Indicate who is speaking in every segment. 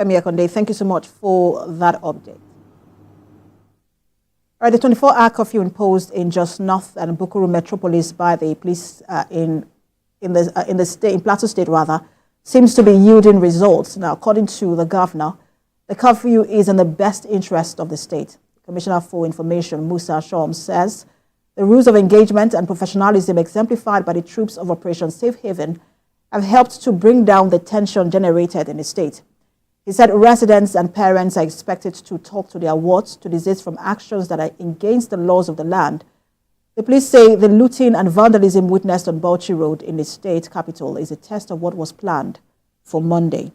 Speaker 1: Femi Akonde, thank you so much for that update. All right, the 24-hour curfew imposed in just North and Bukuru metropolis by the police in Plateau State seems to be yielding results. Now, according to the governor, the curfew is in the best interest of the state. Commissioner for Information Musa Ashoms says the rules of engagement and professionalism exemplified by the troops of Operation Safe Haven have helped to bring down the tension generated in the state. He said residents and parents are expected to talk to their wards to desist from actions that are against the laws of the land. The police say the looting and vandalism witnessed on Bauchi Road in the state capital is a test of what was planned for Monday.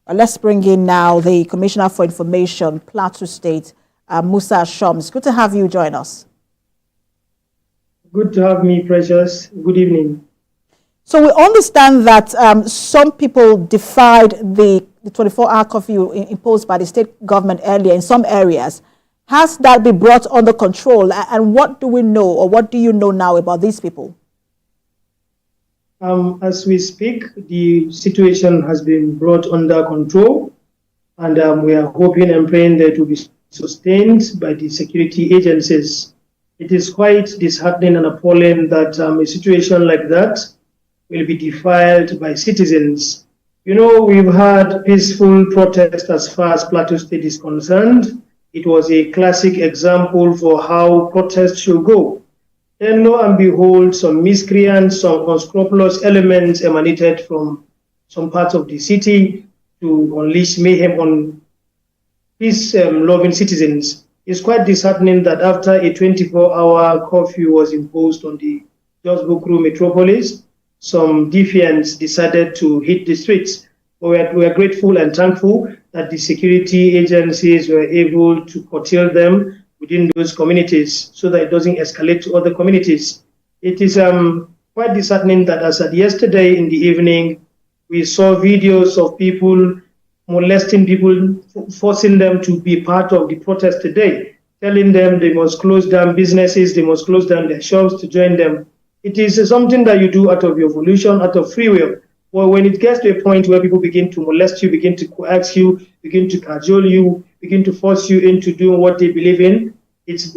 Speaker 1: Let's bring in now the Commissioner for Information, Plateau State, Musa Ashoms. Good to have you join us.
Speaker 2: Good to have me, Precious. Good evening.
Speaker 1: So we understand that some people defied the 24-hour curfew imposed by the state government earlier in some areas. Has that been brought under control? And what do we know, or what do you know now about these people?
Speaker 2: As we speak, the situation has been brought under control, and we are hoping and praying that it will be sustained by the security agencies. It is quite disheartening and appalling that a situation like that will be defied by citizens. You know, we've had peaceful protest as far as Plateau State is concerned. It was a classic example for how protest should go. Then, lo and behold, some miscreants, some unscrupulous elements emanated from some parts of the city to unleash mayhem on peace-loving citizens. It's quite disheartening that after a 24-hour curfew was imposed on the Bukuru metropolis, some defiants decided to hit the streets. But we are grateful and thankful that the security agencies were able to curtail them within those communities so that it doesn't escalate to other communities. It is quite disheartening that as at yesterday in the evening, we saw videos of people molesting people, forcing them to be part of the protest today, telling them they must close down businesses, they must close down their shops to join them. It is something that you do out of your volition, out of free will. Well, when it gets to a point where people begin to molest you, begin to coax you, begin to cajole you, begin to force you into doing what they believe in, it's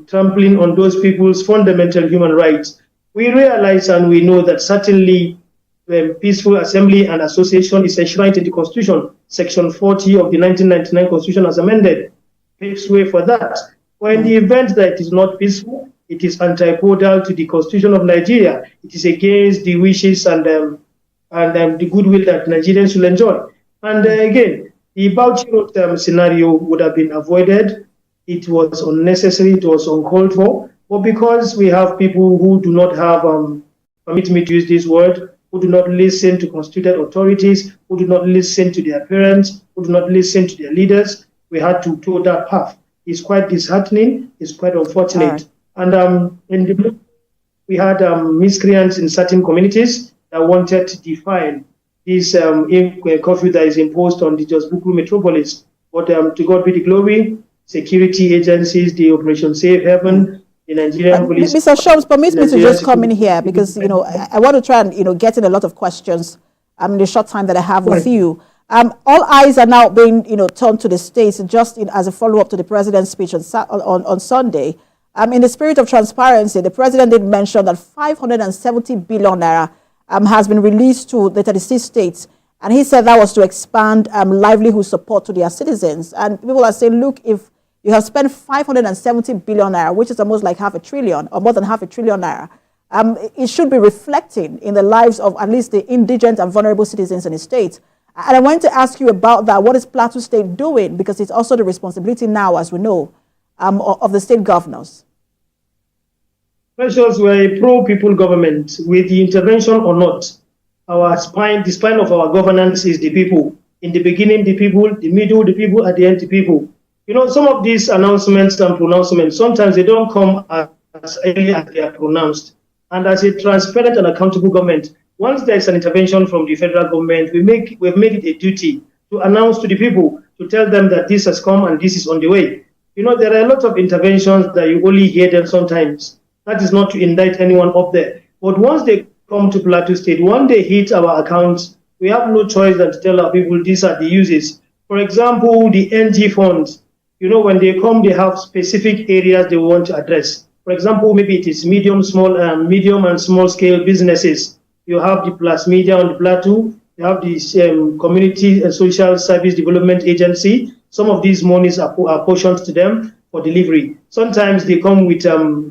Speaker 2: trampling on those people's fundamental human rights. We realize and we know that certainly peaceful assembly and association is enshrined in the Constitution. Section 40 of the 1999 Constitution as amended paves way for that. But in the event that it is not peaceful, it is antipodal to the Constitution of Nigeria. It is against the wishes and the goodwill that Nigerians will enjoy. And again, the Bauchi Road scenario would have been avoided. It was unnecessary, it was uncalled for. But because we have people who do not have, permit me to use this word, who do not listen to constituted authorities, who do not listen to their parents, who do not listen to their leaders, we had to toe that path. It's quite disheartening, it's quite unfortunate. And we had miscreants in certain communities that wanted to define this curfew that is imposed on the Bukuru metropolis. But to God be the glory, security agencies, the Operation Safe Haven, the Nigerian police.
Speaker 1: Mr. Ashoms, permit me to just come in here because, you know, I want to try and, you know, get in a lot of questions in the short time that I have with you. All eyes are now being, you know, turned to the states just as a follow-up to the president's speech on Sunday. In the spirit of transparency, the president did mention that 570 billion naira has been released to the 36 states. And he said that was to expand livelihood support to their citizens. And people are saying, look, if you have spent 570 billion naira, which is almost like $500 billion or more than $500 billion naira, it should be reflecting in the lives of at least the indigent and vulnerable citizens in the state. And I wanted to ask you about that. What is Plateau State doing? Because it's also the responsibility now, as we know, of the state governors.
Speaker 2: Precious, we're a pro-people government. With the intervention or not, the spine of our governance is the people. In the beginning, the people, the middle, the people, at the end, the people. You know, some of these announcements and pronouncements, sometimes they don't come as early as they are pronounced. And as a transparent and accountable government, once there is an intervention from the federal government, we've made it a duty to announce to the people, to tell them that this has come and this is on the way. You know, there are a lot of interventions that you only hear them sometimes. That is not to indict anyone up there. But once they come to Plateau State, once they hit our accounts, we have no choice than to tell our people these are the uses. For example, the NG funds, when they come, they have specific areas they want to address. For example, maybe it is medium and small scale businesses. You have the Plus Media on the Plateau. You have the Community and Social Service Development Agency. Some of these monies are portioned to them for delivery. Sometimes they come with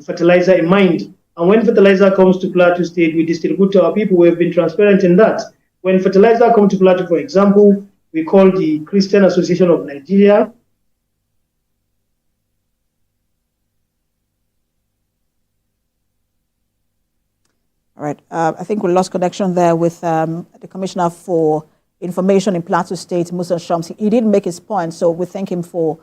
Speaker 2: fertilizer in mind. And when fertilizer comes to Plateau State, we distribute to our people. We have been transparent in that. When fertilizer comes to Plateau, for example, we call the Christian Association of Nigeria.
Speaker 1: All right. I think we lost connection there with the Commissioner for Information in Plateau State, Musa Ashoms. He didn't make his point, so we thank him for